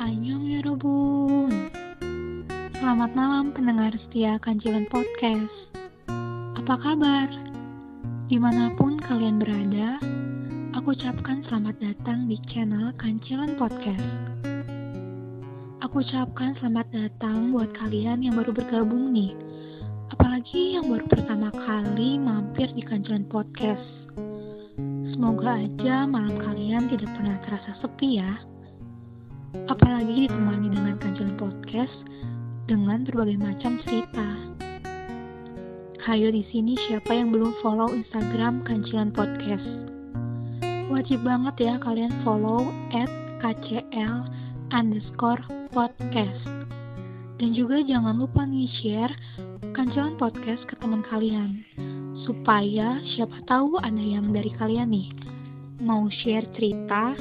Annyeong Yorobun. Selamat malam pendengar setia Kancilan Podcast. Apa kabar? Dimanapun kalian berada, aku ucapkan selamat datang di channel Kancilan Podcast. Aku ucapkan selamat datang buat kalian yang baru bergabung nih. Apalagi yang baru pertama kali mampir di Kancilan Podcast. Semoga aja malam kalian tidak pernah terasa sepi ya. Apalagi ditemani dengan Kancilan Podcast dengan berbagai macam cerita. Hayo di sini siapa yang belum follow Instagram Kancilan Podcast? Wajib banget ya kalian follow @kcl_podcast. Dan juga jangan lupa nih share Kancilan Podcast ke teman kalian. Supaya siapa tahu ada yang dari kalian nih mau share cerita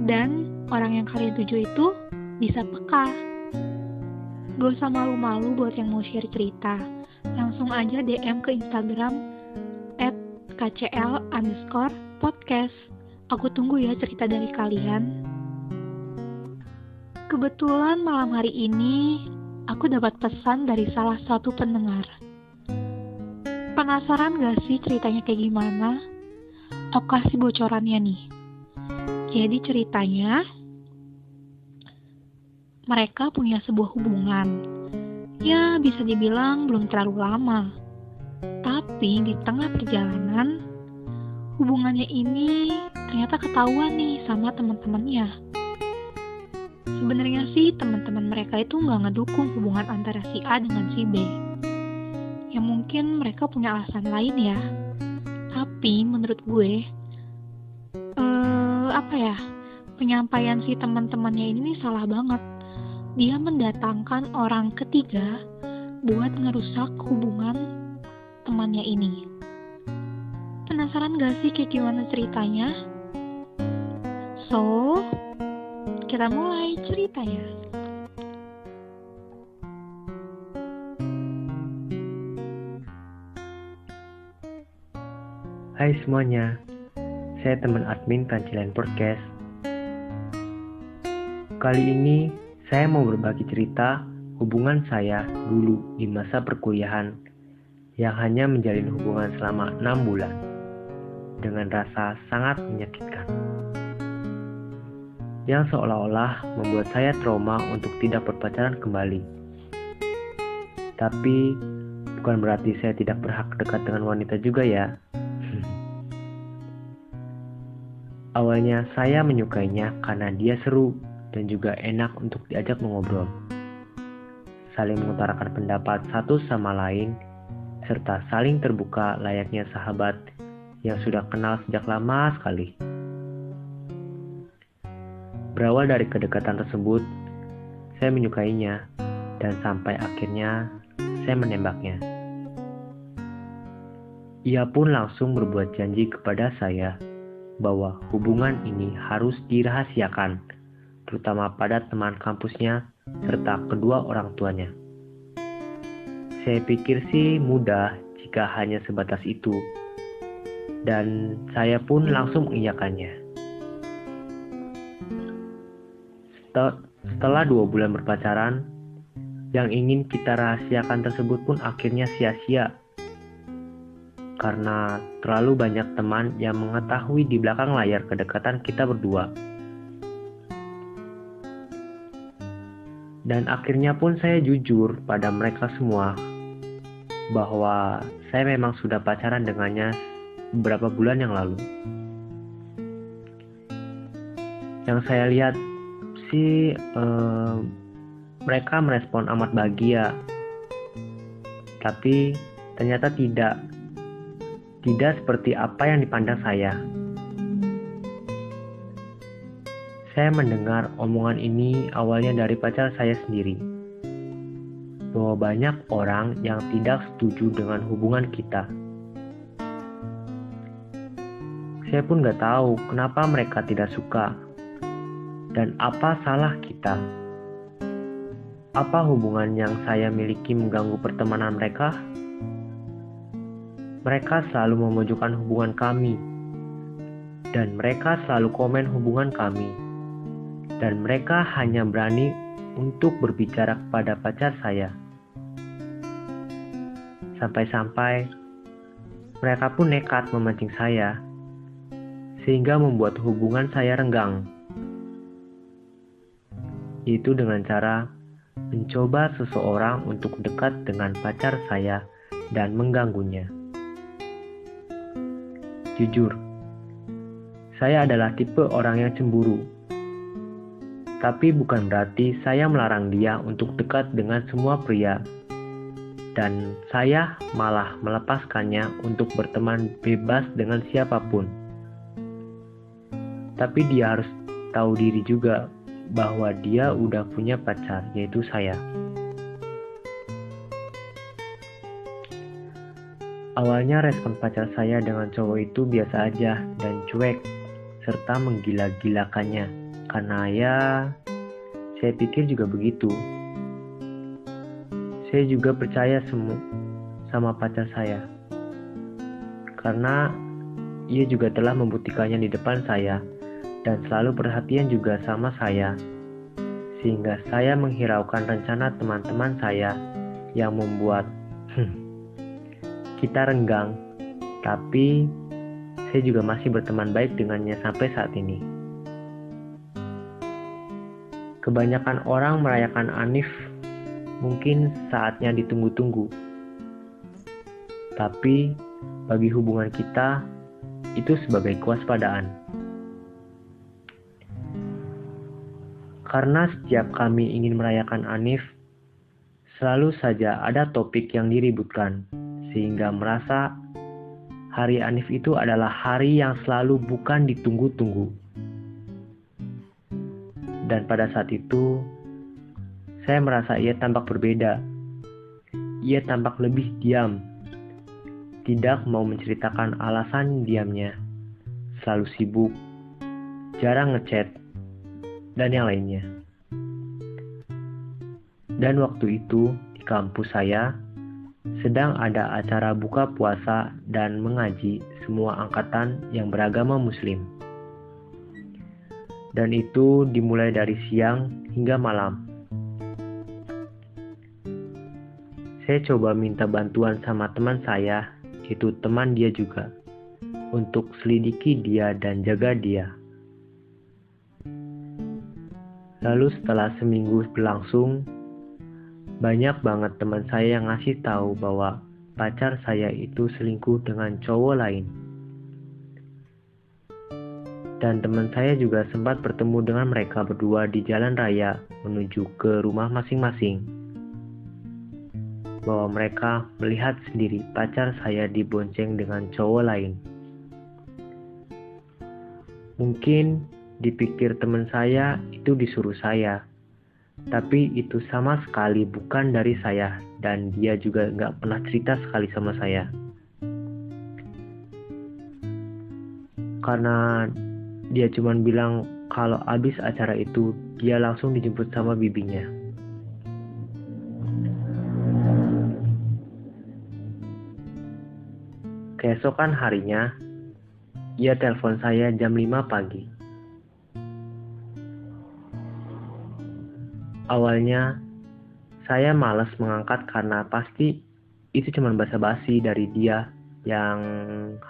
dan orang yang kalian tuju itu bisa peka. Gak usah malu-malu buat yang mau share cerita. Langsung aja DM ke Instagram @kcl_podcast. Aku tunggu ya cerita dari kalian. Kebetulan malam hari ini aku dapat pesan dari salah satu pendengar. Penasaran gak sih ceritanya kayak gimana? Aku kasih bocorannya nih. Jadi ceritanya, mereka punya sebuah hubungan. Ya, bisa dibilang belum terlalu lama. Tapi di tengah perjalanan, hubungannya ini ternyata ketahuan nih sama teman-temannya. Sebenarnya sih teman-teman mereka itu nggak ngedukung hubungan antara si A dengan si B. Ya mungkin mereka punya alasan lain ya. Tapi menurut gue, penyampaian si teman-temannya ini salah banget. Dia mendatangkan orang ketiga buat ngerusak hubungan temannya ini. Penasaran gak sih kayak gimana ceritanya? So, kita mulai ceritanya. Hai semuanya, saya teman admin Kancilan Podcast. Kali ini saya mau berbagi cerita hubungan saya dulu di masa perkuliahan yang hanya menjalin hubungan selama 6 bulan dengan rasa sangat menyakitkan. Yang seolah-olah membuat saya trauma untuk tidak berpacaran kembali. Tapi bukan berarti saya tidak berhak dekat dengan wanita juga ya. Awalnya saya menyukainya karena dia seru dan juga enak untuk diajak mengobrol, saling mengutarakan pendapat satu sama lain, serta saling terbuka layaknya sahabat yang sudah kenal sejak lama sekali. Berawal dari kedekatan tersebut, saya menyukainya dan sampai akhirnya saya menembaknya. Ia pun langsung berbuat janji kepada saya bahwa hubungan ini harus dirahasiakan, terutama pada teman kampusnya serta kedua orang tuanya. Saya pikir sih mudah jika hanya sebatas itu, dan saya pun langsung mengiyakannya. Setelah 2 bulan berpacaran, yang ingin kita rahasiakan tersebut pun akhirnya sia-sia, karena terlalu banyak teman yang mengetahui di belakang layar kedekatan kita berdua. Dan akhirnya pun saya jujur pada mereka semua bahwa saya memang sudah pacaran dengannya beberapa bulan yang lalu. Yang saya lihat sih mereka merespon amat bahagia, tapi ternyata tidak seperti apa yang dipandang saya. Saya mendengar omongan ini awalnya dari pacar saya sendiri, bahwa banyak orang yang tidak setuju dengan hubungan kita. Saya pun gak tahu kenapa mereka tidak suka, dan apa salah kita. Apa hubungan yang saya miliki mengganggu pertemanan mereka? Mereka selalu memojokkan hubungan kami, dan mereka selalu komen hubungan kami. Dan mereka hanya berani untuk berbicara kepada pacar saya. Sampai-sampai mereka pun nekat memancing saya, sehingga membuat hubungan saya renggang. Yaitu dengan cara mencoba seseorang untuk dekat dengan pacar saya dan mengganggunya. Jujur, saya adalah tipe orang yang cemburu. Tapi bukan berarti saya melarang dia untuk dekat dengan semua pria. Dan saya malah melepaskannya untuk berteman bebas dengan siapapun. Tapi dia harus tahu diri juga bahwa dia udah punya pacar, yaitu saya. Awalnya respon pacar saya dengan cowok itu biasa aja dan cuek, serta menggila-gilakannya. Karena ya, saya pikir juga begitu. Saya juga percaya sama pacar saya. Karena ia juga telah membuktikannya di depan saya dan selalu perhatian juga sama saya. Sehingga saya menghiraukan rencana teman-teman saya yang membuat kita renggang. Tapi saya juga masih berteman baik dengannya sampai saat ini. Kebanyakan orang merayakan Anif mungkin saatnya ditunggu-tunggu. Tapi bagi hubungan kita, itu sebagai kewaspadaan. Karena setiap kami ingin merayakan Anif, selalu saja ada topik yang diributkan, sehingga merasa hari Anif itu adalah hari yang selalu bukan ditunggu-tunggu. Dan pada saat itu, saya merasa ia tampak berbeda. Ia tampak lebih diam, tidak mau menceritakan alasan diamnya, selalu sibuk, jarang ngechat, dan yang lainnya. Dan waktu itu, di kampus saya, sedang ada acara buka puasa dan mengaji semua angkatan yang beragama Muslim. Dan itu dimulai dari siang hingga malam. Saya coba minta bantuan sama teman saya, yaitu teman dia juga, untuk selidiki dia dan jaga dia. Lalu setelah seminggu berlangsung, banyak banget teman saya yang ngasih tahu bahwa pacar saya itu selingkuh dengan cowok lain. Dan teman saya juga sempat bertemu dengan mereka berdua di jalan raya menuju ke rumah masing-masing. Bahwa mereka melihat sendiri pacar saya dibonceng dengan cowok lain. Mungkin dipikir teman saya itu disuruh saya, tapi itu sama sekali bukan dari saya dan dia juga nggak pernah cerita sekali sama saya. Karena dia cuma bilang kalau abis acara itu dia langsung dijemput sama bibinya. Keesokan harinya, ia telepon saya jam 5 pagi. Awalnya, saya malas mengangkat karena pasti itu cuma basa-basi dari dia yang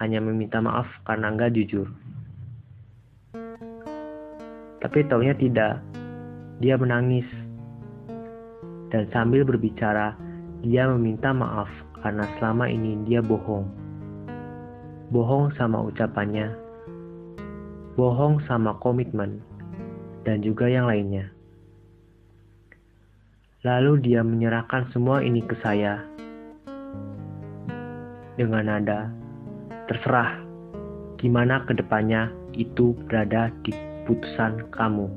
hanya meminta maaf karena nggak jujur. Tapi taunya tidak, dia menangis. Dan sambil berbicara, dia meminta maaf karena selama ini dia bohong. Bohong sama ucapannya, bohong sama komitmen, dan juga yang lainnya. Lalu dia menyerahkan semua ini ke saya dengan nada, terserah gimana kedepannya itu berada di keputusan kamu.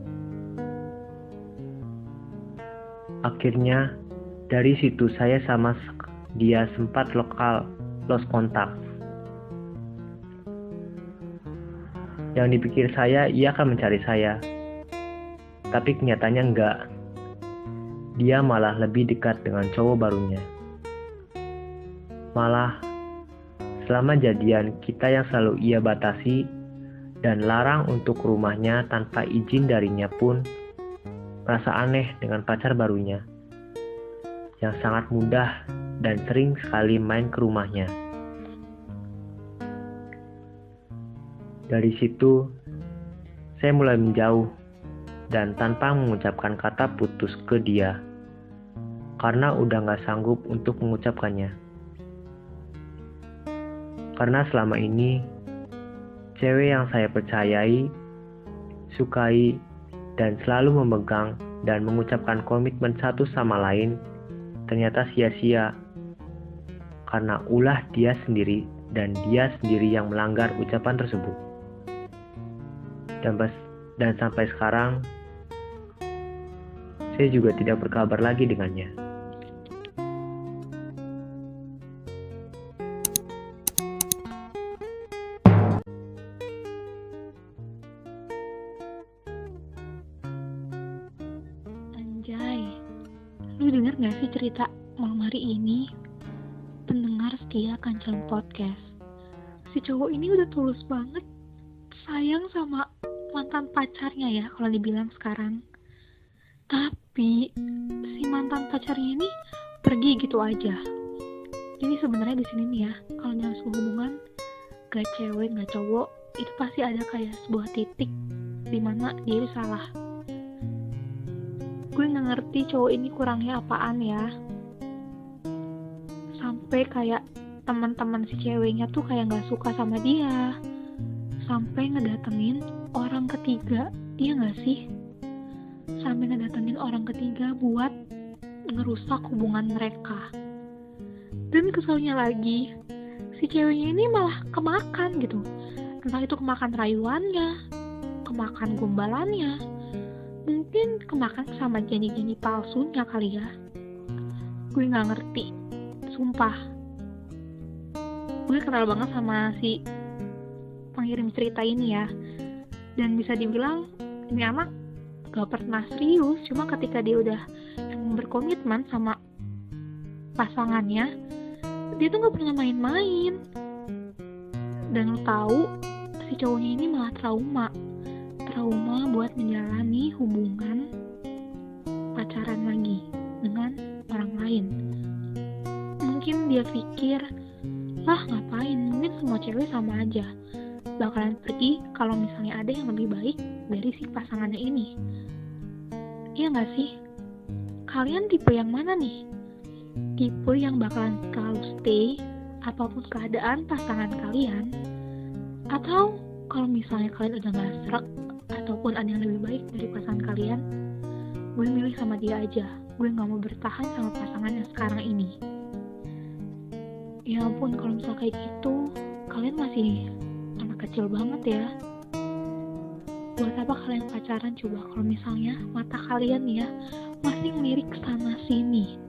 Akhirnya, dari situ saya sama dia sempat lost kontak. Yang dipikir saya, ia akan mencari saya. Tapi kenyataannya enggak. Dia malah lebih dekat dengan cowok barunya. Malah, selama jadian kita yang selalu ia batasi dan larang untuk ke rumahnya tanpa izin darinya pun merasa aneh dengan pacar barunya yang sangat mudah dan sering sekali main ke rumahnya. Dari situ, saya mulai menjauh dan tanpa mengucapkan kata putus ke dia karena udah gak sanggup untuk mengucapkannya. Karena selama ini cewek yang saya percayai, sukai, dan selalu memegang dan mengucapkan komitmen satu sama lain ternyata sia-sia karena ulah dia sendiri dan dia sendiri yang melanggar ucapan tersebut. Dan sampai sekarang saya juga tidak berkabar lagi dengannya. Anjay, lu denger gak sih cerita malam hari ini? Pendengar setia Kanceleng Podcast. Si cowok ini udah tulus banget sayang sama mantan pacarnya ya kalau dibilang sekarang. Tapi si mantan pacarnya ini pergi gitu aja. Jadi sebenarnya di sini nih ya, kalau dalam sebuah hubungan gak cewek gak cowok itu pasti ada kayak sebuah titik dimana dia itu salah. Gue gak ngerti cowok ini kurangnya apaan ya. Sampai kayak teman-teman si ceweknya tuh kayak gak suka sama dia. Sampai ngedatengin orang ketiga, iya gak sih? Sampai ngedatengin orang ketiga buat ngerusak hubungan mereka. Dan keselnya lagi, si ceweknya ini malah kemakan gitu. Entah itu kemakan rayuannya, kemakan gombalannya, mungkin kemakan sama janji-janji palsunya kali ya. Gue gak ngerti, sumpah. Gue kenal banget sama si pengirim cerita ini ya. Dan bisa dibilang ini anak gak pernah serius, cuma ketika dia udah berkomitmen sama pasangannya, dia tuh gak pernah main-main. Dan lo tahu si cowoknya ini malah trauma buat menjalani hubungan pacaran lagi dengan orang lain. Mungkin dia pikir, ngapain, mungkin semua cewek sama aja, bakalan pergi kalau misalnya ada yang lebih baik dari si pasangannya ini. Iya gak sih? Kalian tipe yang mana nih? Tipe yang bakalan selalu stay apapun keadaan pasangan kalian? Atau kalau misalnya kalian udah gak serak ataupun ada yang lebih baik dari pasangan kalian, gue milih sama dia aja. Gue gak mau bertahan sama pasangan yang sekarang ini. Ya ampun, kalau misalnya kayak gitu, kalian masih anak kecil banget ya. Buat apa kalian pacaran coba kalau misalnya mata kalian ya masih ngelirik sana sini.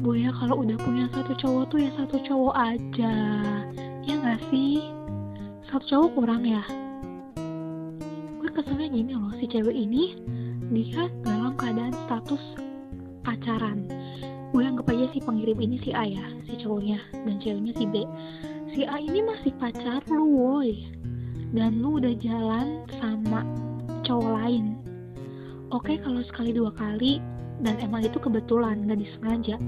Bu ya, kalau udah punya satu cowok tuh ya satu cowok aja, ya gak sih? Satu cowok kurang ya. Gue keselnya gini loh, si cewek ini dia dalam keadaan status pacaran. Gue anggap aja si pengirim ini si A ya, si cowoknya, dan ceweknya si B. Si A ini masih pacar lu woy, dan lu udah jalan sama cowok lain. Oke, kalau sekali dua kali dan emang itu kebetulan, gak disengaja.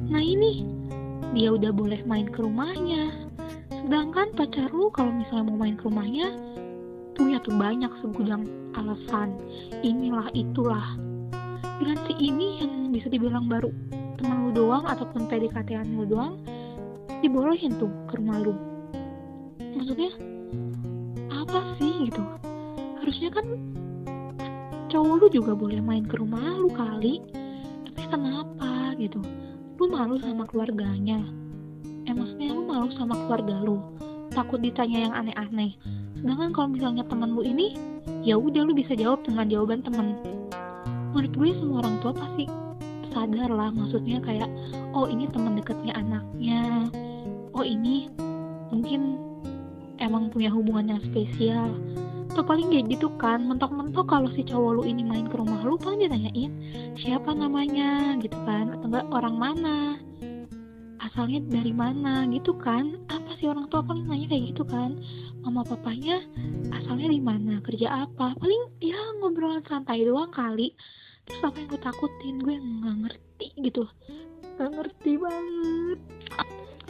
Nah ini, dia udah boleh main ke rumahnya. Sedangkan pacar lu kalau misalnya mau main ke rumahnya, punya tuh banyak segudang alasan, inilah itulah. Dan si ini yang bisa dibilang baru teman lu doang ataupun PDKT-an lu doang, dibolehin tuh ke rumah lu. Maksudnya apa sih gitu? Harusnya kan cowok lu juga boleh main ke rumah lu kali. Tapi kenapa gitu? Lu malu sama keluarganya? Maksudnya lu malu sama keluarga lu? takut ditanya yang aneh-aneh. Sedangkan kalau misalnya temen lu ini, ya udah lu bisa jawab dengan jawaban temen. Menurut gue semua orang tua pasti sadar lah, maksudnya kayak, oh ini teman dekatnya anaknya, oh ini mungkin emang punya hubungan yang spesial. Atau paling kayak gitu kan, mentok-mentok kalau si cowok lu ini main ke rumah lu, paling ditanyain siapa namanya gitu kan, atau enggak orang mana, asalnya dari mana gitu kan. Apa sih orang tua paling nanya kayak gitu kan, mama papanya asalnya di mana, kerja apa, paling ya ngobrolan santai doang kali. Terus apa yang gue takutin, gue nggak ngerti gitu, nggak ngerti banget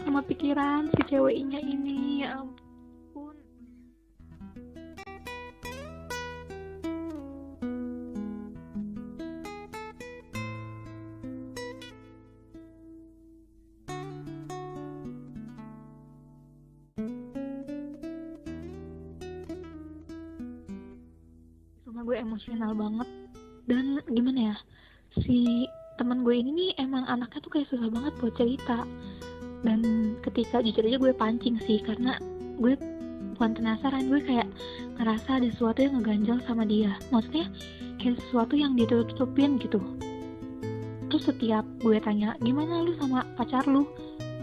sama pikiran si ceweknya ini, ya ampun. Cuma gue emosional banget. Dan gimana ya, si teman gue ini nih emang anaknya tuh kayak susah banget buat cerita. Dan ketika jujur aja gue pancing sih, karena gue bukan penasaran, gue kayak ngerasa ada sesuatu yang ngeganjal sama dia. Maksudnya kayak sesuatu yang ditutup-tutupin gitu. Terus setiap gue tanya gimana lu sama pacar lu,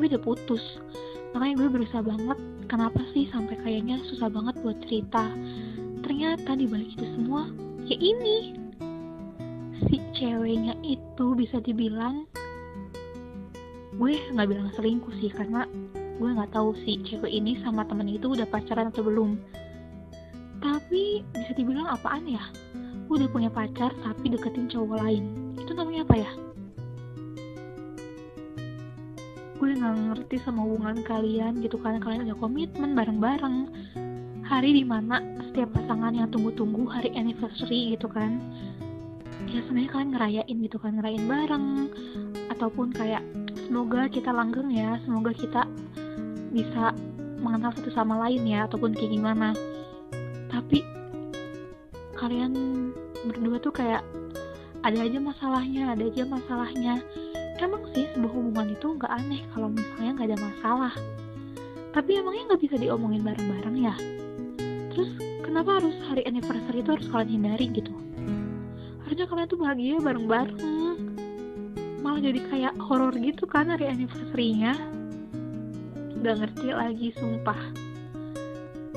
gue udah putus. Makanya gue berusaha banget, kenapa sih sampai kayaknya susah banget buat cerita. Ternyata dibalik itu semua, ya ini si ceweknya itu bisa dibilang, gue nggak bilang selingkuh sih, karena gue nggak tahu si cewek ini sama temen itu udah pacaran atau belum. Tapi bisa dibilang apaan ya, gue udah punya pacar tapi deketin cowok lain. Itu namanya apa ya? Gue nggak ngerti sama hubungan kalian gitu, karena kalian udah komitmen bareng-bareng. Hari dimana setiap pasangan yang tunggu-tunggu hari anniversary gitu kan, ya sebenarnya kalian ngerayain gitu kan, ngerayain bareng, ataupun kayak semoga kita langgeng ya, semoga kita bisa mengenal satu sama lain ya, ataupun kayak gimana. Tapi kalian berdua tuh kayak ada aja masalahnya. Emang sih sebuah hubungan itu nggak aneh kalau misalnya nggak ada masalah, tapi emangnya nggak bisa diomongin bareng-bareng ya? Terus kenapa harus hari anniversary itu harus kalian hindari gitu? Harusnya kalian tuh bahagia bareng-bareng, malah jadi kayak horor gitu kan hari anniversary-nya. Gak ngerti lagi sumpah.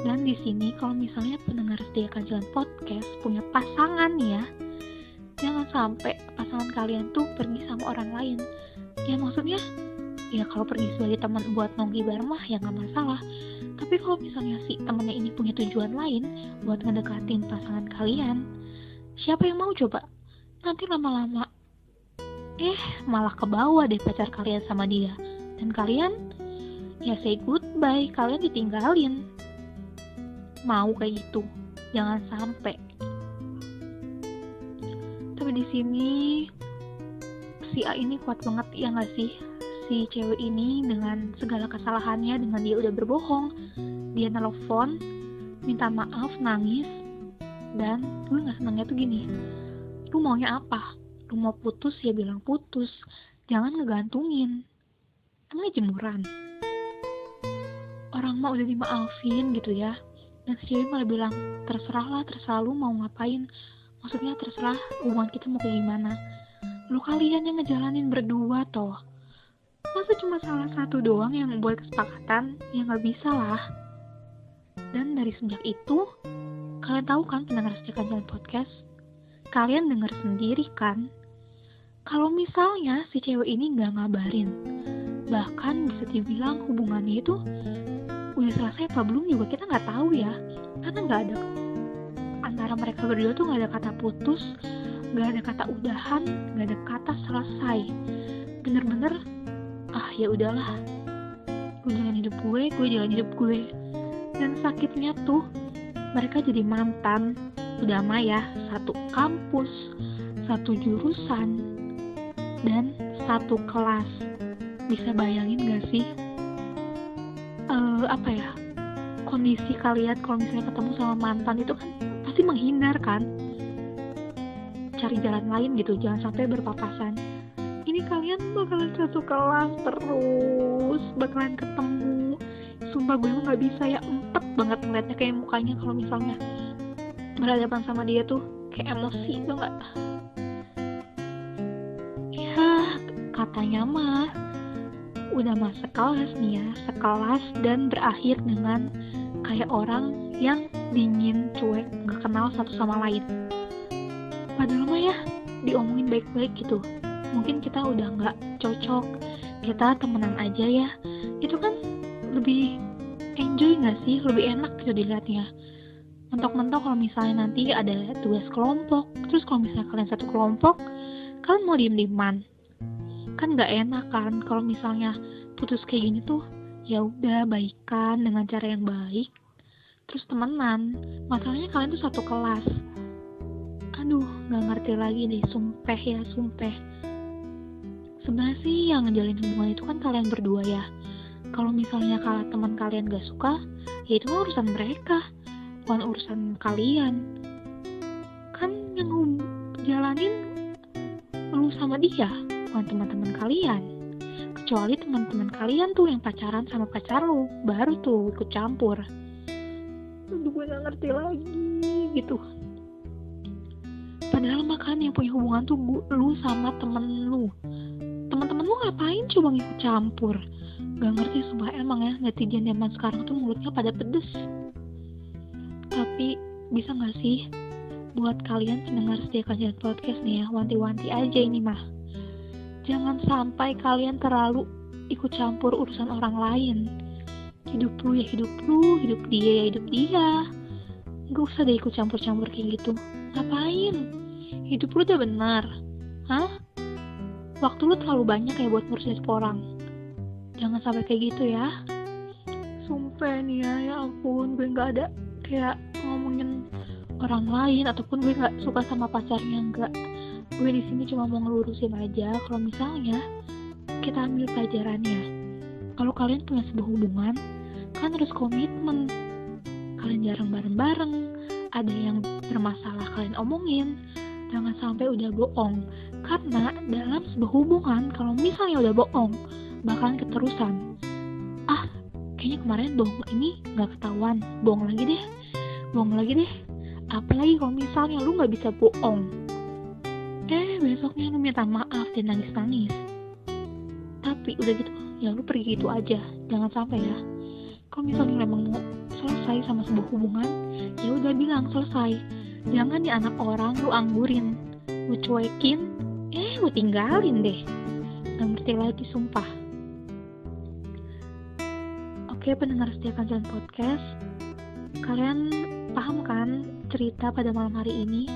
Dan di sini kalau misalnya pendengar setia Kajian Podcast punya pasangan ya, jangan sampai pasangan kalian tuh pergi sama orang lain. Ya maksudnya, ya kalau pergi sebagai teman buat nongki bareng mah ya gak masalah. Tapi kalau misalnya si temennya ini punya tujuan lain buat ngedekatin pasangan kalian, siapa yang mau coba? Nanti lama-lama malah kebawa deh pacar kalian sama dia. Dan kalian ya say goodbye, kalian ditinggalin. Mau kayak gitu? Jangan sampai. Tapi di sini si A ini kuat banget ya nggak sih? Si cewek ini dengan segala kesalahannya, dengan dia udah berbohong, dia nelfon, minta maaf, nangis. Dan gue gak senangnya tuh gini, lu maunya apa? Lu mau putus ya bilang putus, jangan ngegantungin. Emangnya jemuran? Orang mah udah dimaafin gitu ya. Dan si cewek malah bilang, terserah lu mau ngapain. Maksudnya terserah hubungan kita mau kayak gimana. Lu kalian yang ngejalanin berdua toh. Masa cuma salah satu doang yang buat kesepakatan? Ya gak bisa lah. Dan dari sejak itu, kalian tahu kan pendengar setia Kajian Podcast, kalian dengar sendiri kan, kalau misalnya si cewek ini gak ngabarin, bahkan bisa dibilang hubungannya itu udah selesai apa belum juga kita gak tahu ya, karena gak ada, antara mereka berdua tuh gak ada kata putus, gak ada kata udahan, gak ada kata selesai. Bener-bener ya udahlah, lu jalan hidup gue jalan hidup gue. Dan sakitnya tuh mereka jadi mantan, udah mah ya, satu kampus, satu jurusan, dan satu kelas. Bisa bayangin gak sih kondisi kalian kalau misalnya ketemu sama mantan itu kan pasti menghindar kan, cari jalan lain gitu, jangan sampai berpapasan. Ini kalian bakalan satu kelas terus, bakalan ketemu, sumpah gue nggak bisa ya, empet banget ngeliatnya, kayak mukanya kalau misalnya berhadapan sama dia tuh kayak emosi tuh nggak. Ya katanya mah udah mas sekelas nih ya, sekelas dan berakhir dengan kayak orang yang dingin, cuek, nggak kenal satu sama lain. Padahal mah ya diomongin baik-baik gitu, mungkin kita udah nggak cocok, kita temenan aja ya, itu kan lebih enjoy nggak sih, lebih enak gitu dilihatnya. Mentok-mentok kalau misalnya nanti ada tugas kelompok, terus kalau misalnya kalian satu kelompok, kalian mau diem-dieman, kan nggak enak kan. Kalau misalnya putus kayak gini tuh ya udah baikan dengan cara yang baik, terus temenan. Masalahnya kalian tuh satu kelas. Aduh, nggak ngerti lagi deh, sumpah ya, sumpah. Sebenarnya sih yang ngejalin hubungan itu kan kalian berdua ya. Kalau misalnya kalau teman kalian gak suka, ya itu urusan mereka, bukan urusan kalian. Kan yang jalanin lu sama dia, bukan teman-teman kalian. Kecuali teman-teman kalian tuh yang pacaran sama pacar lu, baru tuh ikut campur. Aduh, gue gak ngerti lagi gitu. Padahal makan yang punya hubungan tuh lu sama temen lu. Teman-teman lu ngapain coba ngikut campur? Gak ngerti sumpah, emang ya netizen zaman sekarang tuh mulutnya pada pedes. Tapi bisa gak sih buat kalian pendengar setia kajian podcast nih ya, wanti-wanti aja ini mah, jangan sampai kalian terlalu ikut campur urusan orang lain. Hidup lu ya hidup lu, hidup dia ya hidup dia. Gak usah deh ikut campur-campur kayak gitu. Ngapain? Hidup lu udah benar. Hah? Waktu lu terlalu banyak ya buat ngurusin orang. Jangan sampai kayak gitu ya. Sumpah nih ya ampun, gue gak ada kayak ngomongin orang lain, ataupun gue gak suka sama pacarnya, enggak. Gue di sini cuma mau ngelurusin aja kalau misalnya kita ambil pelajarannya. Kalau kalian punya sebuah hubungan, kan harus komitmen. Kalian jarang bareng-bareng, ada yang bermasalah kalian omongin. Jangan sampai udah bohong, karena dalam sebuah hubungan kalau misalnya udah bohong bakalan keterusan. Kayaknya kemarin bohong ini gak ketahuan, bohong lagi deh. Apalagi kalau misalnya lu gak bisa bohong, besoknya lu minta maaf dan nangis-nangis. Tapi udah gitu ya lu pergi gitu aja. Jangan sampai ya. Kalau misalnya memang mau selesai sama sebuah hubungan, ya udah bilang selesai. Jangan di anak orang lu anggurin, lu cuekin, lu tinggalin deh. Gak ngerti lagi sumpah. Oke, pendengar setia kajian podcast, kalian paham kan cerita pada malam hari ini?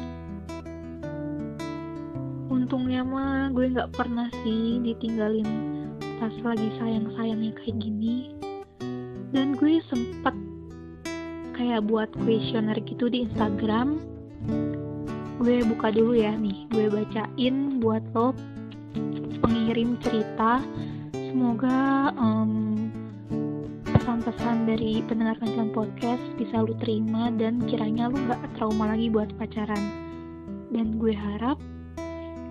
Untungnya mah gue gak pernah sih ditinggalin pas lagi sayang-sayangnya kayak gini. Dan gue sempet kayak buat kuesioner gitu di Instagram. Gue buka dulu ya nih, gue bacain buat lo pengirim cerita. Semoga pesan-pesan dari pendengar kajian podcast bisa lu terima dan kiranya lu gak trauma lagi buat pacaran. Dan gue harap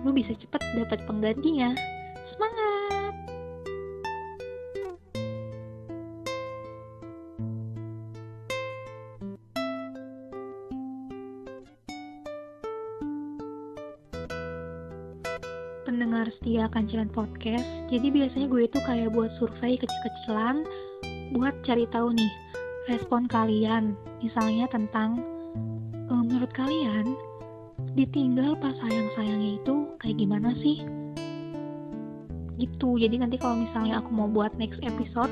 lu bisa cepet dapat penggantinya. Semangat! Pendengar setia kajian podcast, jadi biasanya gue itu kayak buat survei kecil-kecilan buat cari tahu nih respon kalian, misalnya tentang menurut kalian ditinggal pas sayang-sayangnya itu kayak gimana sih gitu. Jadi nanti kalau misalnya aku mau buat next episode,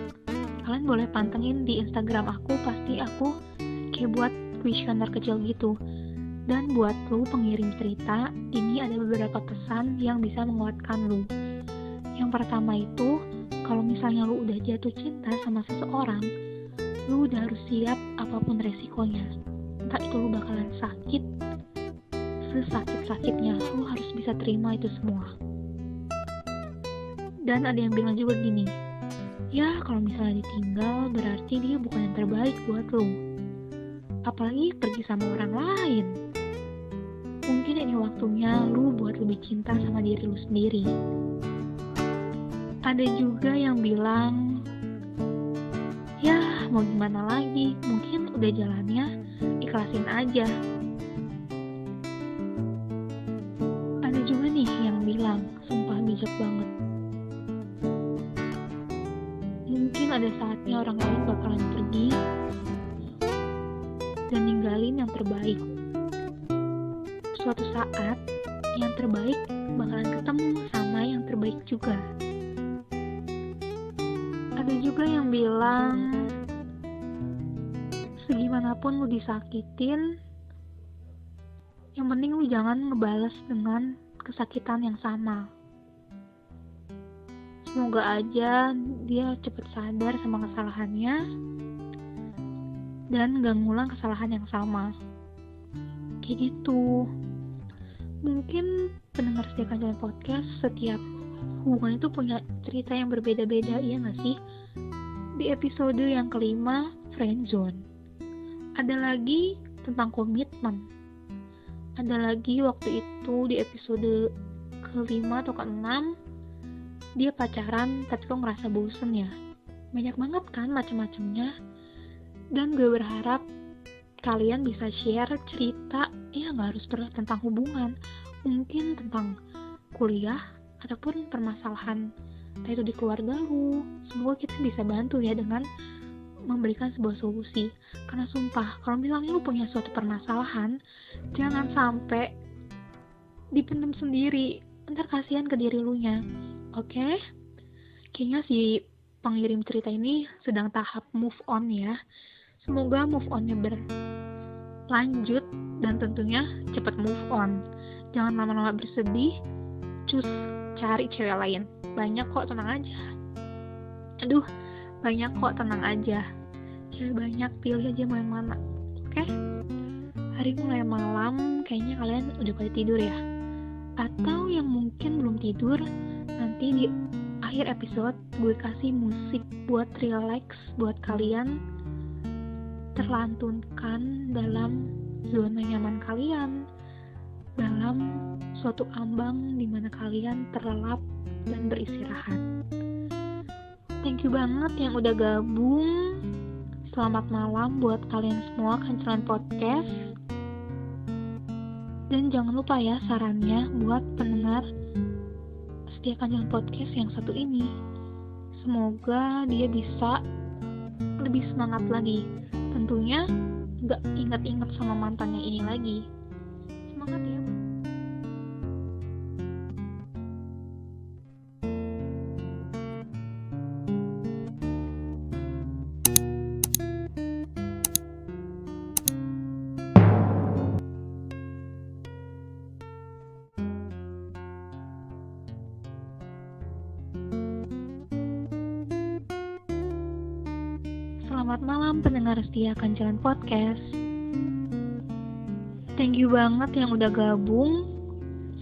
kalian boleh pantengin di Instagram aku, pasti aku kayak buat kuesioner kecil gitu. Dan buat lu pengirim cerita, ini ada beberapa pesan yang bisa menguatkan lu. Yang pertama itu, kalau misalnya lu udah jatuh cinta sama seseorang, lu udah harus siap apapun resikonya. Entah itu lu bakalan sakit, sesakit-sakitnya, lu harus bisa terima itu semua. Dan ada yang bilang juga gini, ya kalau misalnya ditinggal berarti dia bukan yang terbaik buat lu. Apalagi pergi sama orang lain. Mungkin ini waktunya lu buat lebih cinta sama diri lu sendiri. Ada juga yang bilang, ya mau gimana lagi, mungkin udah jalannya, ikhlasin aja. Ada juga nih yang bilang, sumpah bijak banget. Mungkin ada saatnya orang lain bakalan pergi dan ninggalin yang terbaik. Suatu saat, yang terbaik bakalan ketemu sama yang terbaik juga. Ada juga yang bilang, segimanapun lu disakitin, yang penting lu jangan ngebales dengan kesakitan yang sama. Semoga aja dia cepet sadar sama kesalahannya dan gak ngulang kesalahan yang sama. Kayak gitu. Mungkin pendengar setia Kanjilan Podcast, setiap hubungan itu punya cerita yang berbeda-beda, iya gak sih? Di episode yang kelima, friendzone. Ada lagi tentang komitmen. Ada lagi waktu itu di episode kelima atau keenam, dia pacaran tapi kok ngerasa bosen ya. Banyak banget kan macam-macamnya. Dan gue berharap kalian bisa share cerita, ya gak harus tentang hubungan, mungkin tentang kuliah ataupun permasalahan entah itu di keluarga lu. Semoga kita bisa bantu ya dengan memberikan sebuah solusi. Karena sumpah, kalau misalnya lu punya suatu permasalahan, jangan sampai dipendam sendiri, ntar kasihan ke diri lu nya. Oke? Kayaknya si pengirim cerita ini sedang tahap move on ya. Semoga move on-nya berlanjut dan tentunya cepat move on. Jangan lama-lama bersedih, cari cewek lain. Banyak kok, tenang aja. Banyak kok, tenang aja. Cewek banyak, pilih aja mau yang mana. Oke? Hari mulai malam, kayaknya kalian udah pada tidur ya. Atau yang mungkin belum tidur, nanti di akhir episode gue kasih musik buat relax, buat kalian terlantunkan dalam zona nyaman kalian, dalam suatu ambang dimana kalian terlelap dan beristirahat. Thank you banget yang udah gabung. Selamat malam buat kalian semua Kanjilan Podcast. Dan jangan lupa ya sarannya buat pendengar setia Kanjilan Podcast yang satu ini. Semoga dia bisa lebih semangat lagi. Tentunya gak ingat-ingat sama mantannya ini lagi. Semangat ya. Selamat malam pendengar setia Kanjilan Podcast. Thank you banget yang udah gabung.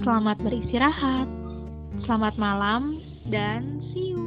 Selamat beristirahat. Selamat malam dan see you.